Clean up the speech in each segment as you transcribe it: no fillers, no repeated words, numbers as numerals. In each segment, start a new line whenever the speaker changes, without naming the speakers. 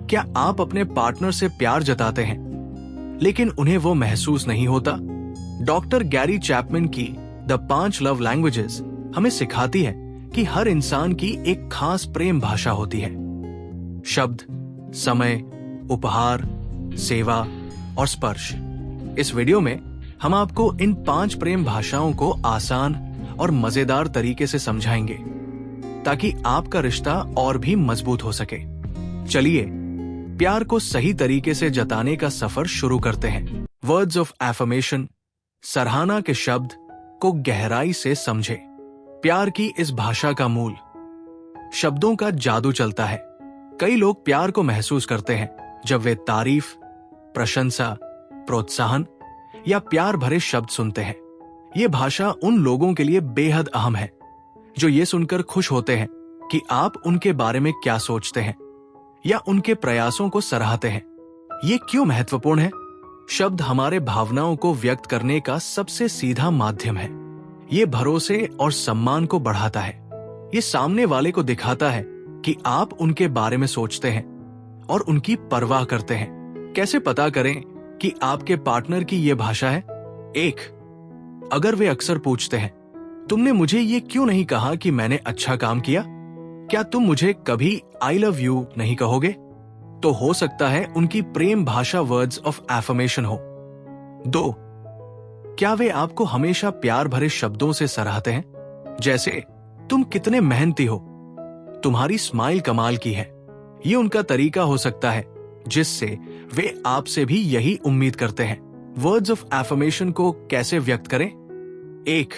क्या आप अपने पार्टनर से प्यार जताते हैं लेकिन उन्हें वो महसूस नहीं होता? डॉक्टर गैरी चैपमैन की द 5 लव लैंग्वेजेस हमें सिखाती है कि हर इंसान की एक खास प्रेम भाषा होती है। शब्द, समय, उपहार, सेवा और स्पर्श। इस वीडियो में हम आपको इन 5 प्रेम भाषाओं को आसान और मजेदार तरीके से समझाएंगे ताकि आपका रिश्ता और भी मजबूत हो सके। चलिए प्यार को सही तरीके से जताने का सफर शुरू करते हैं। वर्ड्स ऑफ एफर्मेशन, सराहना के शब्द को गहराई से समझे। प्यार की इस भाषा का मूल शब्दों का जादू चलता है। कई लोग प्यार को महसूस करते हैं जब वे तारीफ, प्रशंसा, प्रोत्साहन या प्यार भरे शब्द सुनते हैं। ये भाषा उन लोगों के लिए बेहद अहम है जो ये सुनकर खुश होते हैं कि आप उनके बारे में क्या सोचते हैं या उनके प्रयासों को सराहते हैं। ये क्यों महत्वपूर्ण है? शब्द हमारे भावनाओं को व्यक्त करने का सबसे सीधा माध्यम है। ये भरोसे और सम्मान को बढ़ाता है। ये सामने वाले को दिखाता है कि आप उनके बारे में सोचते हैं और उनकी परवाह करते हैं। कैसे पता करें कि आपके पार्टनर की ये भाषा है? 1. अगर वे अक्सर पूछते हैं, तुमने मुझे ये क्यों नहीं कहा कि मैंने अच्छा काम किया? क्या तुम मुझे कभी आई लव यू नहीं कहोगे? तो हो सकता है उनकी प्रेम भाषा वर्ड्स ऑफ एफर्मेशन हो। 2. क्या वे आपको हमेशा प्यार भरे शब्दों से सराहते हैं? जैसे, तुम कितने मेहनती हो, तुम्हारी स्माइल कमाल की है। ये उनका तरीका हो सकता है जिससे वे आपसे भी यही उम्मीद करते हैं। वर्ड्स ऑफ एफर्मेशन को कैसे व्यक्त करें? 1.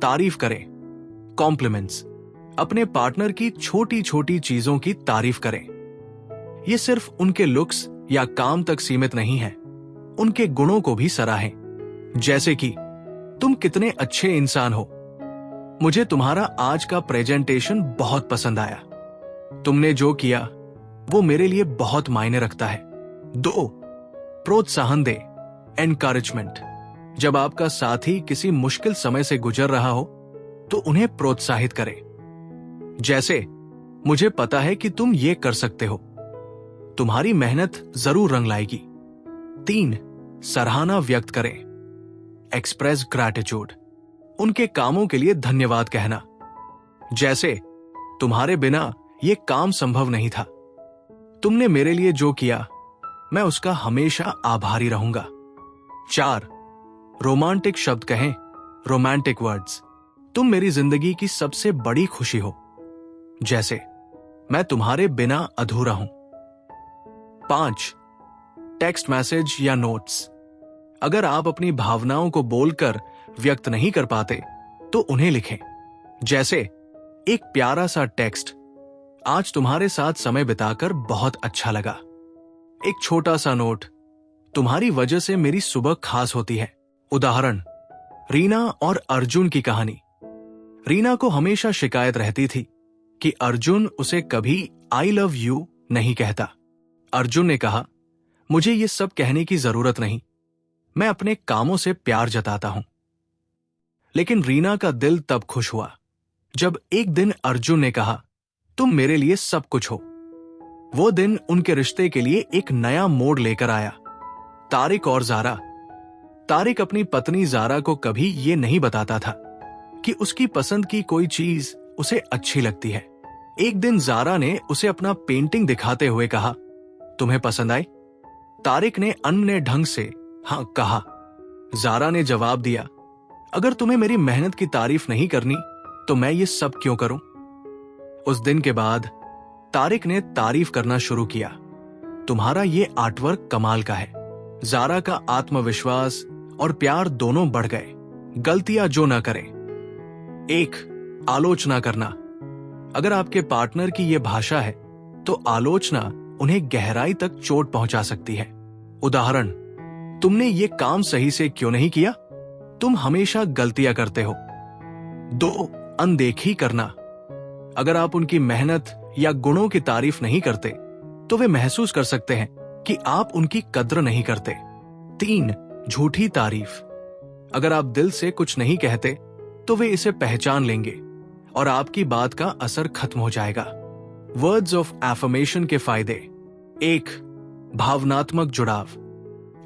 तारीफ करें, कॉम्प्लीमेंट्स। अपने पार्टनर की छोटी छोटी चीजों की तारीफ करें। ये सिर्फ उनके लुक्स या काम तक सीमित नहीं है, उनके गुणों को भी सराहें। जैसे कि, तुम कितने अच्छे इंसान हो, मुझे तुम्हारा आज का प्रेजेंटेशन बहुत पसंद आया, तुमने जो किया वो मेरे लिए बहुत मायने रखता है। 2. प्रोत्साहन दे, एनकरेजमेंट। जब आपका साथी किसी मुश्किल समय से गुजर रहा हो तो उन्हें प्रोत्साहित करें। जैसे, मुझे पता है कि तुम ये कर सकते हो, तुम्हारी मेहनत जरूर रंग लाएगी। 3. सराहना व्यक्त करें, एक्सप्रेस ग्रैटिट्यूड। उनके कामों के लिए धन्यवाद कहना। जैसे, तुम्हारे बिना ये काम संभव नहीं था, तुमने मेरे लिए जो किया मैं उसका हमेशा आभारी रहूंगा। 4. रोमांटिक शब्द कहें, रोमांटिक वर्ड्स। तुम मेरी जिंदगी की सबसे बड़ी खुशी हो। जैसे, मैं तुम्हारे बिना अधूरा हूं। 5. टेक्स्ट मैसेज या नोट्स। अगर आप अपनी भावनाओं को बोलकर व्यक्त नहीं कर पाते तो उन्हें लिखें। जैसे, एक प्यारा सा टेक्स्ट, आज तुम्हारे साथ समय बिताकर बहुत अच्छा लगा। एक छोटा सा नोट, तुम्हारी वजह से मेरी सुबह खास होती है। उदाहरण, रीना और अर्जुन की कहानी। रीना को हमेशा शिकायत रहती थी कि अर्जुन उसे कभी आई लव यू नहीं कहता। अर्जुन ने कहा, मुझे ये सब कहने की जरूरत नहीं, मैं अपने कामों से प्यार जताता हूं। लेकिन रीना का दिल तब खुश हुआ जब एक दिन अर्जुन ने कहा, तुम मेरे लिए सब कुछ हो। वो दिन उनके रिश्ते के लिए एक नया मोड़ लेकर आया। तारिक और जारा। तारिक अपनी पत्नी जारा को कभी ये नहीं बताता था कि उसकी पसंद की कोई चीज उसे अच्छी लगती है। एक दिन जारा ने उसे अपना पेंटिंग दिखाते हुए कहा, तुम्हें पसंद आई? तारिक ने अनमने ढंग से हाँ कहा। जारा ने जवाब दिया, अगर तुम्हें मेरी मेहनत की तारीफ नहीं करनी तो मैं ये सब क्यों करूं? उस दिन के बाद तारिक ने तारीफ करना शुरू किया, तुम्हारा ये आर्टवर्क कमाल का है। जारा का आत्मविश्वास और प्यार दोनों बढ़ गए। गलतियां जो ना करें। 1. आलोचना करना। अगर आपके पार्टनर की यह भाषा है तो आलोचना उन्हें गहराई तक चोट पहुंचा सकती है। उदाहरण, तुमने ये काम सही से क्यों नहीं किया? तुम हमेशा गलतियां करते हो। 2. अनदेखी करना। अगर आप उनकी मेहनत या गुणों की तारीफ नहीं करते तो वे महसूस कर सकते हैं कि आप उनकी कद्र नहीं करते। 3. झूठी तारीफ। अगर आप दिल से कुछ नहीं कहते तो वे इसे पहचान लेंगे और आपकी बात का असर खत्म हो जाएगा। वर्ड्स ऑफ एफर्मेशन के फायदे। एक, भावनात्मक जुड़ाव।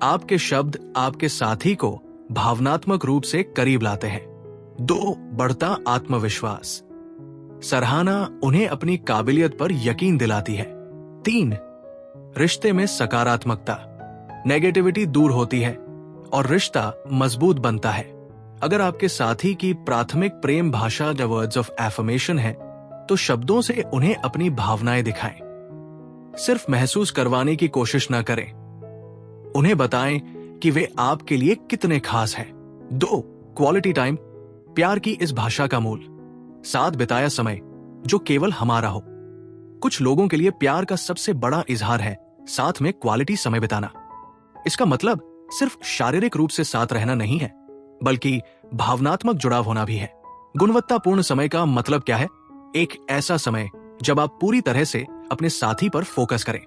आपके शब्द आपके साथी को भावनात्मक रूप से करीब लाते हैं। 2, बढ़ता आत्मविश्वास। सराहना उन्हें अपनी काबिलियत पर यकीन दिलाती है। 3, रिश्ते में सकारात्मकता। नेगेटिविटी दूर होती है और रिश्ता मजबूत बनता है। अगर आपके साथी की प्राथमिक प्रेम भाषा द वर्ड्स ऑफ एफर्मेशन है, तो शब्दों से उन्हें अपनी भावनाएं दिखाएं। सिर्फ महसूस करवाने की कोशिश न करें, उन्हें बताएं कि वे आपके लिए कितने खास हैं। 2, क्वालिटी टाइम। प्यार की इस भाषा का मूल साथ बिताया समय जो केवल हमारा हो। कुछ लोगों के लिए प्यार का सबसे बड़ा इजहार है साथ में क्वालिटी समय बिताना। इसका मतलब सिर्फ शारीरिक रूप से साथ रहना नहीं है, बल्कि भावनात्मक जुड़ाव होना भी है। गुणवत्तापूर्ण समय का मतलब क्या है? एक ऐसा समय जब आप पूरी तरह से अपने साथी पर फोकस करें,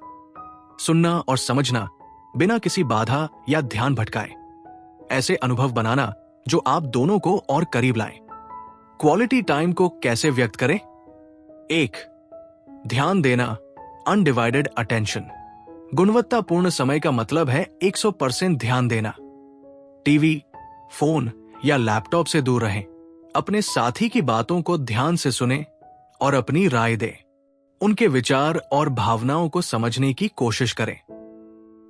सुनना और समझना बिना किसी बाधा या ध्यान भटकाए। ऐसे अनुभव बनाना जो आप दोनों को और करीब लाएं। क्वालिटी टाइम को कैसे व्यक्त करें? 1, ध्यान देना, अनडिवाइडेड अटेंशन। गुणवत्तापूर्ण समय का मतलब है 100% ध्यान देना। टीवी, फोन या लैपटॉप से दूर रहें। अपने साथी की बातों को ध्यान से सुनें और अपनी राय दें। उनके विचार और भावनाओं को समझने की कोशिश करें।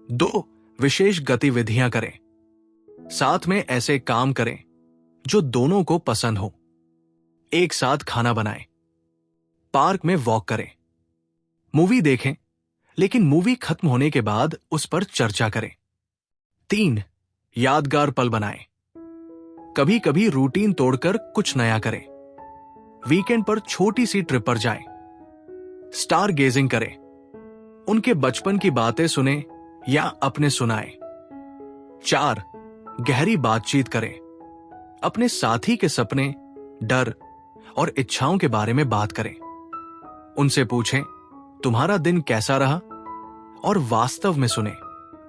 2, विशेष गतिविधियां करें। साथ में ऐसे काम करें जो दोनों को पसंद हो। एक साथ खाना बनाएं, पार्क में वॉक करें, मूवी देखें, लेकिन मूवी खत्म होने के बाद उस पर चर्चा करें। 3, यादगार पल बनाएं। कभी कभी रूटीन तोड़कर कुछ नया करें। वीकेंड पर छोटी सी ट्रिप पर जाएं। स्टार गेजिंग करें। उनके बचपन की बातें सुनें या अपने सुनाएं। 4, गहरी बातचीत करें। अपने साथी के सपने, डर और इच्छाओं के बारे में बात करें। उनसे पूछें, तुम्हारा दिन कैसा रहा? और वास्तव में सुने।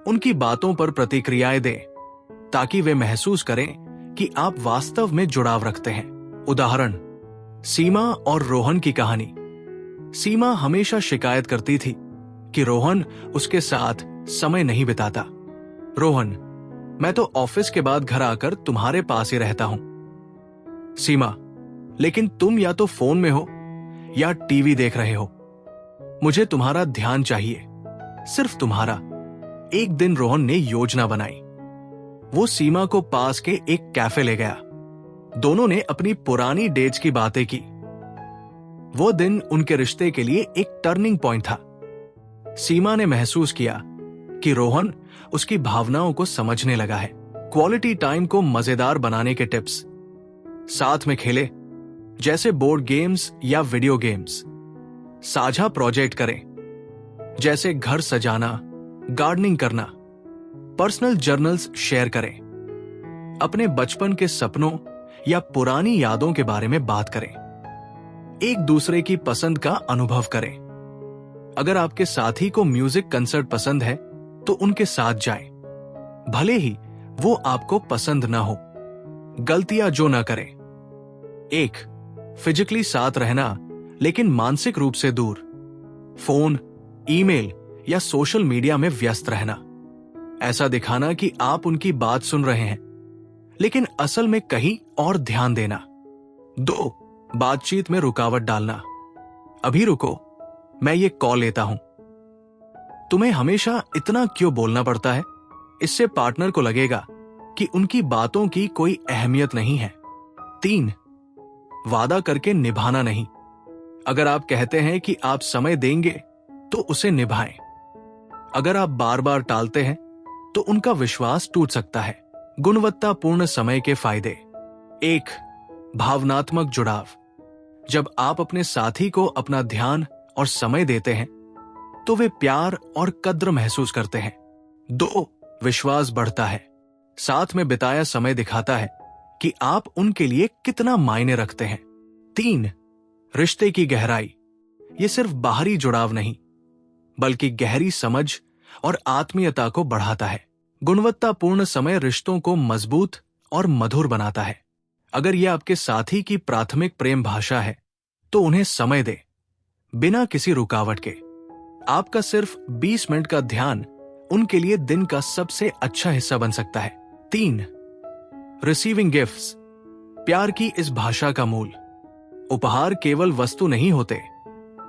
उनकी बातों पर प्रतिक्रियाएं दें ताकि वे महसूस करें कि आप वास्तव में जुड़ाव रखते हैं। उदाहरण, सीमा और रोहन की कहानी। सीमा हमेशा शिकायत करती थी कि रोहन उसके साथ समय नहीं बिताता। रोहन, मैं तो ऑफिस के बाद घर आकर तुम्हारे पास ही रहता हूं। सीमा, लेकिन तुम या तो फोन में हो या टीवी देख रहे हो। मुझे तुम्हारा ध्यान चाहिए, सिर्फ तुम्हारा। एक दिन रोहन ने योजना बनाई। वो सीमा को पास के एक कैफे ले गया। दोनों ने अपनी पुरानी डेट्स की बातें की। वो दिन उनके रिश्ते के लिए एक टर्निंग पॉइंट था। सीमा ने महसूस किया कि रोहन उसकी भावनाओं को समझने लगा है। क्वालिटी टाइम को मजेदार बनाने के टिप्स। साथ में खेले, जैसे बोर्ड गेम्स या वीडियो गेम्स। साझा प्रोजेक्ट करें, जैसे घर सजाना, गार्डनिंग करना। पर्सनल जर्नल्स शेयर करें। अपने बचपन के सपनों या पुरानी यादों के बारे में बात करें। एक दूसरे की पसंद का अनुभव करें। अगर आपके साथी को म्यूजिक कंसर्ट पसंद है तो उनके साथ जाएं, भले ही वो आपको पसंद ना हो। गलतियां जो ना करें। 1, फिजिकली साथ रहना लेकिन मानसिक रूप से दूर। फोन, ईमेल या सोशल मीडिया में व्यस्त रहना। ऐसा दिखाना कि आप उनकी बात सुन रहे हैं, लेकिन असल में कहीं और ध्यान देना। 2, बातचीत में रुकावट डालना। अभी रुको, मैं ये कॉल लेता हूं। तुम्हें हमेशा इतना क्यों बोलना पड़ता है? इससे पार्टनर को लगेगा कि उनकी बातों की कोई अहमियत नहीं है। 3, वादा करके निभाना नहीं। अगर आप कहते हैं कि आप समय देंगे तो उसे निभाएं। अगर आप बार बार टालते हैं तो उनका विश्वास टूट सकता है। गुणवत्तापूर्ण समय के फायदे। 1, भावनात्मक जुड़ाव। जब आप अपने साथी को अपना ध्यान और समय देते हैं तो वे प्यार और कद्र महसूस करते हैं। 2, विश्वास बढ़ता है। साथ में बिताया समय दिखाता है कि आप उनके लिए कितना मायने रखते हैं। 3, रिश्ते की गहराई। ये सिर्फ बाहरी जुड़ाव नहीं, बल्कि गहरी समझ और आत्मीयता को बढ़ाता है। गुणवत्तापूर्ण समय रिश्तों को मजबूत और मधुर बनाता है। अगर यह आपके साथी की प्राथमिक प्रेम भाषा है तो उन्हें समय दें, बिना किसी रुकावट के। आपका सिर्फ 20 मिनट का ध्यान उनके लिए दिन का सबसे अच्छा हिस्सा बन सकता है। 3. रिसीविंग गिफ्ट्स, प्यार की इस भाषा का मूल। उपहार केवल वस्तु नहीं होते,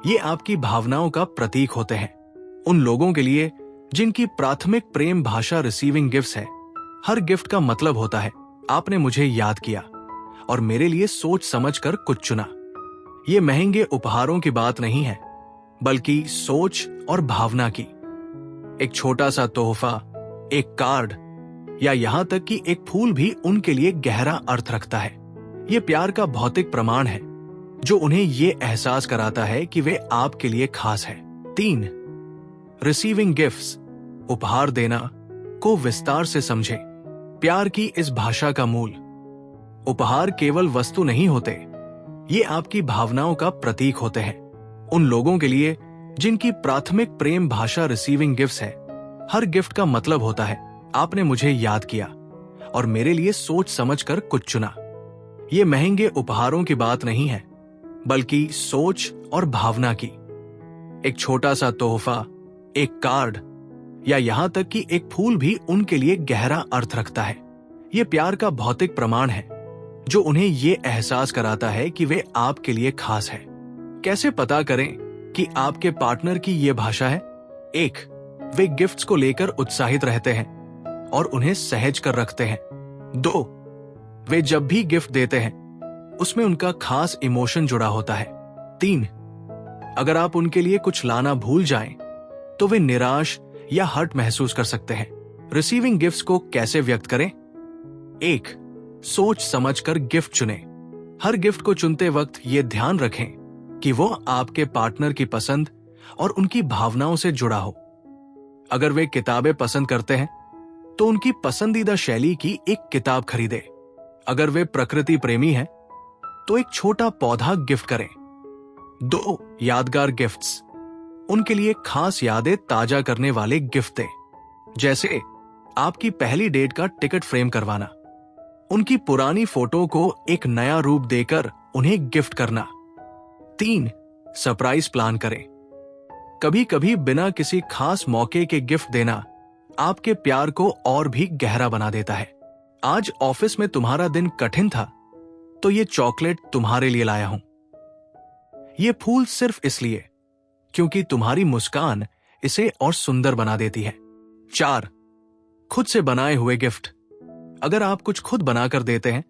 ये आपकी भावनाओं का प्रतीक होते हैं। उन लोगों के लिए जिनकी प्राथमिक प्रेम भाषा रिसीविंग गिफ्ट्स है, हर गिफ्ट का मतलब होता है आपने मुझे याद किया और मेरे लिए सोच समझकर कुछ चुना। ये महंगे उपहारों की बात नहीं है, बल्कि सोच और भावना की। एक छोटा सा तोहफा, एक कार्ड या यहां तक कि एक फूल भी उनके लिए गहरा अर्थ रखता है। ये प्यार का भौतिक प्रमाण है जो उन्हें ये एहसास कराता है कि वे आपके लिए खास है। 3. रिसीविंग गिफ्ट्स, उपहार देना को विस्तार से समझें। प्यार की इस भाषा का मूल। उपहार केवल वस्तु नहीं होते, ये आपकी भावनाओं का प्रतीक होते हैं। उन लोगों के लिए जिनकी प्राथमिक प्रेम भाषा रिसीविंग गिफ्ट्स है, हर गिफ्ट का मतलब होता है आपने मुझे याद किया और मेरे लिए सोच समझकर कुछ चुना। ये महंगे उपहारों की बात नहीं है, बल्कि सोच और भावना की। एक छोटा सा तोहफा, एक कार्ड या यहां तक कि एक फूल भी उनके लिए गहरा अर्थ रखता है। ये प्यार का भौतिक प्रमाण है जो उन्हें ये एहसास कराता है कि वे आपके लिए खास है। कैसे पता करें कि आपके पार्टनर की ये भाषा है? 1. वे गिफ्ट्स को लेकर उत्साहित रहते हैं और उन्हें सहज कर रखते हैं। 2. वे जब भी गिफ्ट देते हैं उसमें उनका खास इमोशन जुड़ा होता है। 3. अगर आप उनके लिए कुछ लाना भूल जाएं, तो वे निराश या हर्ट महसूस कर सकते हैं। रिसीविंग गिफ्ट्स को कैसे व्यक्त करें? 1. सोच समझकर गिफ्ट चुनें। हर गिफ्ट को चुनते वक्त ये ध्यान रखें कि वो आपके पार्टनर की पसंद और उनकी भावनाओं से जुड़ा हो। अगर वे किताबें पसंद करते हैं, तो उनकी पसंदीदा शैली की एक किताब खरीदें। अगर वे प्रकृति प्रेमी हैं, तो एक छोटा पौधा गिफ्ट करें। 2. यादगार गिफ्ट्स, उनके लिए खास यादें ताजा करने वाले गिफ्ट दें, जैसे आपकी पहली डेट का टिकट फ्रेम करवाना, उनकी पुरानी फोटो को एक नया रूप देकर उन्हें गिफ्ट करना। 3. सरप्राइज प्लान करें। कभी कभी बिना किसी खास मौके के गिफ्ट देना आपके प्यार को और भी गहरा बना देता है। आज ऑफिस में तुम्हारा दिन कठिन था, तो ये चॉकलेट तुम्हारे लिए लाया हूं। ये फूल सिर्फ इसलिए क्योंकि तुम्हारी मुस्कान इसे और सुंदर बना देती है। 4. खुद से बनाए हुए गिफ्ट, अगर आप कुछ खुद बनाकर देते हैं,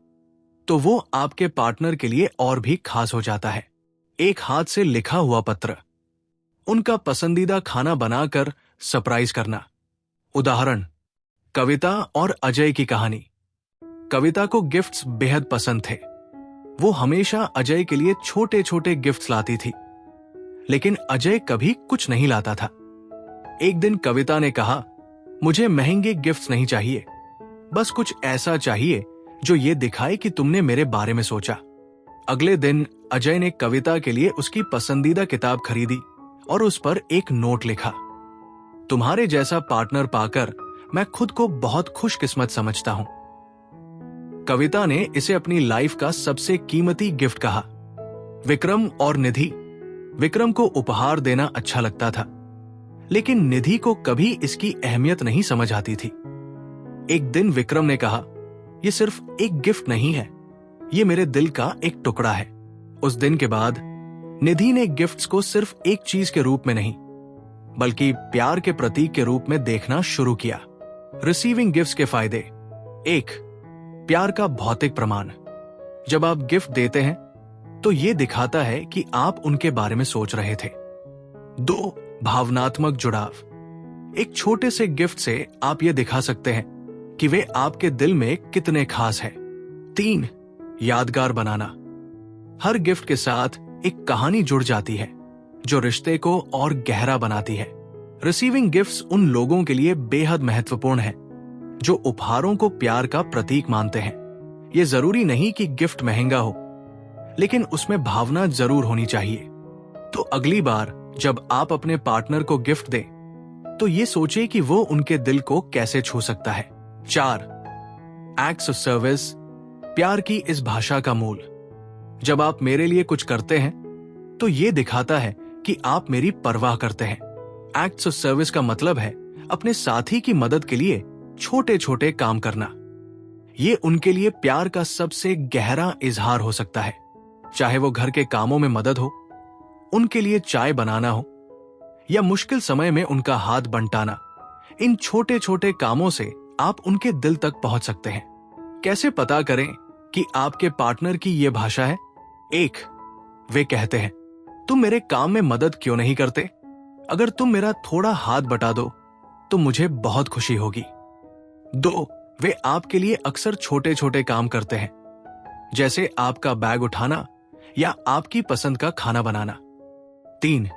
तो वो आपके पार्टनर के लिए और भी खास हो जाता है। एक हाथ से लिखा हुआ पत्र, उनका पसंदीदा खाना बनाकर सरप्राइज करना। उदाहरण, कविता और अजय की कहानी। कविता को गिफ्ट्स बेहद पसंद थे। वो हमेशा अजय के लिए छोटे छोटे गिफ्ट्स लाती थी, लेकिन अजय कभी कुछ नहीं लाता था। एक दिन कविता ने कहा, मुझे महंगे गिफ्ट्स नहीं चाहिए, बस कुछ ऐसा चाहिए जो ये दिखाए कि तुमने मेरे बारे में सोचा। अगले दिन अजय ने कविता के लिए उसकी पसंदीदा किताब खरीदी और उस पर एक नोट लिखा, तुम्हारे जैसा पार्टनर पाकर मैं खुद को बहुत खुशकिस्मत समझता हूं। कविता ने इसे अपनी लाइफ का सबसे कीमती गिफ्ट कहा। विक्रम और निधि। विक्रम को उपहार देना अच्छा लगता था, लेकिन निधि को कभी इसकी अहमियत नहीं समझ आती थी। एक दिन विक्रम ने कहा, यह सिर्फ एक गिफ्ट नहीं है, ये मेरे दिल का एक टुकड़ा है। उस दिन के बाद निधि ने गिफ्ट्स को सिर्फ एक चीज के रूप में नहीं, बल्कि प्यार के प्रतीक के रूप में देखना शुरू किया। रिसीविंग गिफ्ट्स के फायदे। 1. प्यार का भौतिक प्रमाण। जब आप गिफ्ट देते हैं, तो यह दिखाता है कि आप उनके बारे में सोच रहे थे। 2. भावनात्मक जुड़ाव। एक छोटे से गिफ्ट से आप यह दिखा सकते हैं कि वे आपके दिल में कितने खास हैं। 3. यादगार बनाना। हर गिफ्ट के साथ एक कहानी जुड़ जाती है जो रिश्ते को और गहरा बनाती है। रिसीविंग गिफ्ट्स उन लोगों के लिए बेहद महत्वपूर्ण है जो उपहारों को प्यार का प्रतीक मानते हैं। यह जरूरी नहीं कि गिफ्ट महंगा हो, लेकिन उसमें भावना जरूर होनी चाहिए। तो अगली बार जब आप अपने पार्टनर को गिफ्ट दें, तो ये सोचे कि वो उनके दिल को कैसे छू सकता है। 4. Acts of service. प्यार की इस भाषा का मूल। जब आप मेरे लिए कुछ करते हैं, तो ये दिखाता है कि आप मेरी परवाह करते हैं। एक्ट्स ऑफ सर्विस का मतलब है अपने साथी की मदद के लिए छोटे छोटे काम करना। ये उनके लिए प्यार का सबसे गहरा इजहार हो सकता है, चाहे वो घर के कामों में मदद हो, उनके लिए चाय बनाना हो या मुश्किल समय में उनका हाथ बंटाना। इन छोटे छोटे कामों से आप उनके दिल तक पहुंच सकते हैं। कैसे पता करें कि आपके पार्टनर की ये भाषा है? 1, वे कहते हैं, तुम मेरे काम में मदद क्यों नहीं करते? अगर तुम मेरा थोड़ा हाथ बटा दो तो मुझे बहुत खुशी होगी। 2, वे आपके लिए अक्सर छोटे छोटे काम करते हैं, जैसे आपका बैग उठाना या आपकी पसंद का खाना बनाना। 3,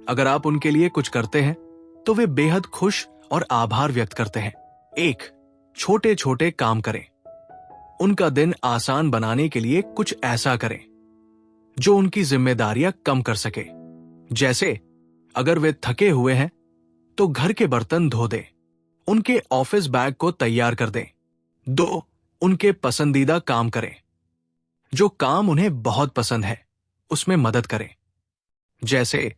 अगर आप उनके लिए कुछ करते हैं तो वे बेहद खुश और आभार व्यक्त करते हैं। 1, छोटे छोटे काम करें। उनका दिन आसान बनाने के लिए कुछ ऐसा करें जो उनकी जिम्मेदारियां कम कर सके। जैसे अगर वे थके हुए हैं तो घर के बर्तन धो दें, उनके ऑफिस बैग को तैयार कर दें। 2, उनके पसंदीदा काम करें। जो काम उन्हें बहुत पसंद है उसमें मदद करें, जैसे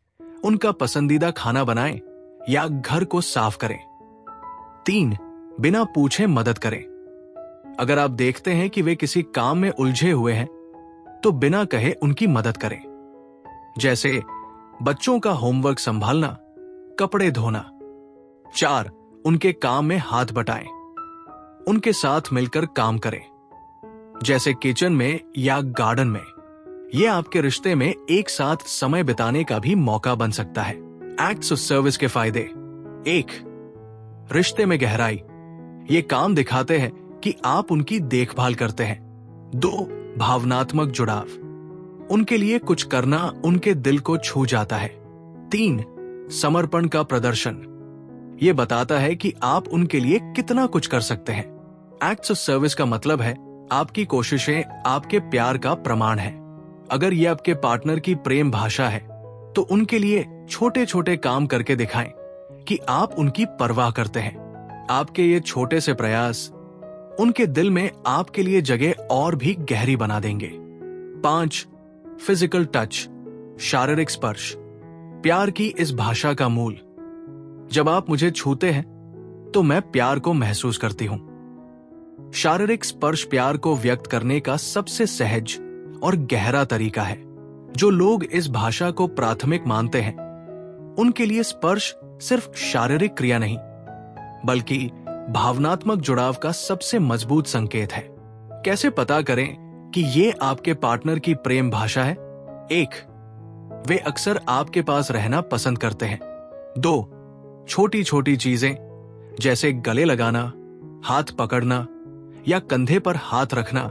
उनका पसंदीदा खाना बनाएं या घर को साफ करें। 3, बिना पूछे मदद करें। अगर आप देखते हैं कि वे किसी काम में उलझे हुए हैं तो बिना कहे उनकी मदद करें, जैसे बच्चों का होमवर्क संभालना, कपड़े धोना। 4, उनके काम में हाथ बटाएं। उनके साथ मिलकर काम करें, जैसे किचन में या गार्डन में। यह आपके रिश्ते में एक साथ समय बिताने का भी मौका बन सकता है। एक्ट्स ऑफ सर्विस के फायदे। 1, रिश्ते में गहराई। ये काम दिखाते हैं कि आप उनकी देखभाल करते हैं। 2, भावनात्मक जुड़ाव। उनके लिए कुछ करना उनके दिल को छू जाता है। 3, समर्पण का प्रदर्शन। यह बताता है कि आप उनके लिए कितना कुछ कर सकते हैं। एक्ट्स ऑफ सर्विस का मतलब है आपकी कोशिशें आपके प्यार का प्रमाण है। अगर यह आपके पार्टनर की प्रेम भाषा है तो उनके लिए छोटे छोटे काम करके दिखाएं कि आप उनकी परवाह करते हैं। आपके ये छोटे से प्रयास उनके दिल में आपके लिए जगह और भी गहरी बना देंगे। 5, फिजिकल टच, शारीरिक स्पर्श। प्यार की इस भाषा का मूल। जब आप मुझे छूते हैं तो मैं प्यार को महसूस करती हूं। शारीरिक स्पर्श प्यार को व्यक्त करने का सबसे सहज और गहरा तरीका है। जो लोग इस भाषा को प्राथमिक मानते हैं उनके लिए स्पर्श सिर्फ शारीरिक क्रिया नहीं बल्कि भावनात्मक जुड़ाव का सबसे मजबूत संकेत है। कैसे पता करें कि ये आपके पार्टनर की प्रेम भाषा है? 1, वे अक्सर आपके पास रहना पसंद करते हैं। 2, छोटी छोटी चीजें जैसे गले लगाना, हाथ पकड़ना या कंधे पर हाथ रखना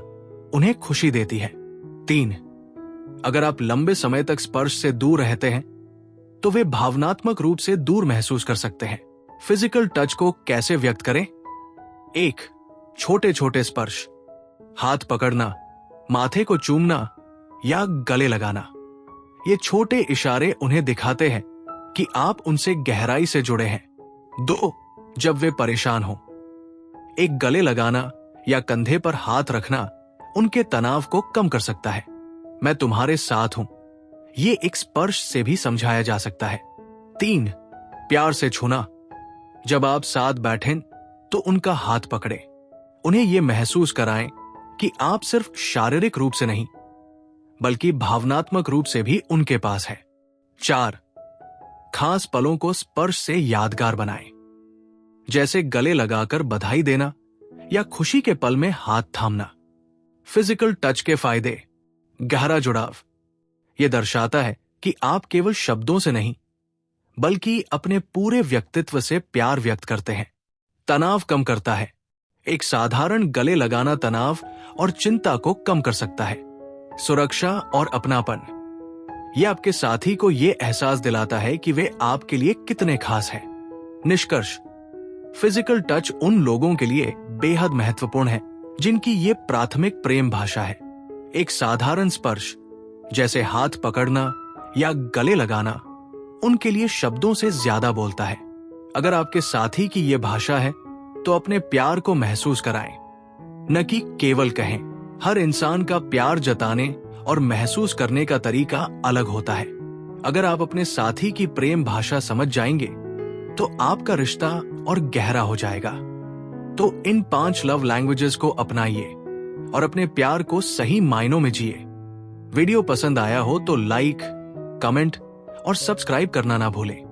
उन्हें खुशी देती है। 3, अगर आप लंबे समय तक स्पर्श से दूर रहते हैं तो वे भावनात्मक रूप से दूर महसूस कर सकते हैं। फिजिकल टच को कैसे व्यक्त करें? 1, छोटे छोटे स्पर्श, हाथ पकड़ना, माथे को चूमना या गले लगाना। ये छोटे इशारे उन्हें दिखाते हैं कि आप उनसे गहराई से जुड़े हैं। 2, जब वे परेशान हो, एक गले लगाना या कंधे पर हाथ रखना उनके तनाव को कम कर सकता है। मैं तुम्हारे साथ हूं, ये एक स्पर्श से भी समझाया जा सकता है। 3, प्यार से छूना। जब आप साथ बैठें तो उनका हाथ पकड़े, उन्हें यह महसूस कराएं कि आप सिर्फ शारीरिक रूप से नहीं बल्कि भावनात्मक रूप से भी उनके पास है। 4, खास पलों को स्पर्श से यादगार बनाएं, जैसे गले लगाकर बधाई देना या खुशी के पल में हाथ थामना। फिजिकल टच के फायदे। गहरा जुड़ाव। यह दर्शाता है कि आप केवल शब्दों से नहीं बल्कि अपने पूरे व्यक्तित्व से प्यार व्यक्त करते हैं। तनाव कम करता है। एक साधारण गले लगाना तनाव और चिंता को कम कर सकता है। सुरक्षा और अपनापन। यह आपके साथी को यह एहसास दिलाता है कि वे आपके लिए कितने खास हैं। निष्कर्ष, फिजिकल टच उन लोगों के लिए बेहद महत्वपूर्ण है जिनकी ये प्राथमिक प्रेम भाषा है। एक साधारण स्पर्श जैसे हाथ पकड़ना या गले लगाना उनके लिए शब्दों से ज्यादा बोलता है। अगर आपके साथी की ये भाषा है तो अपने प्यार को महसूस कराएं, न कि केवल कहें। हर इंसान का प्यार जताने और महसूस करने का तरीका अलग होता है। अगर आप अपने साथी की प्रेम भाषा समझ जाएंगे तो आपका रिश्ता और गहरा हो जाएगा। तो इन 5 लव लैंग्वेजेस को अपनाइए और अपने प्यार को सही मायनों में जिए। वीडियो पसंद आया हो तो लाइक, कमेंट और सब्सक्राइब करना ना भूलें।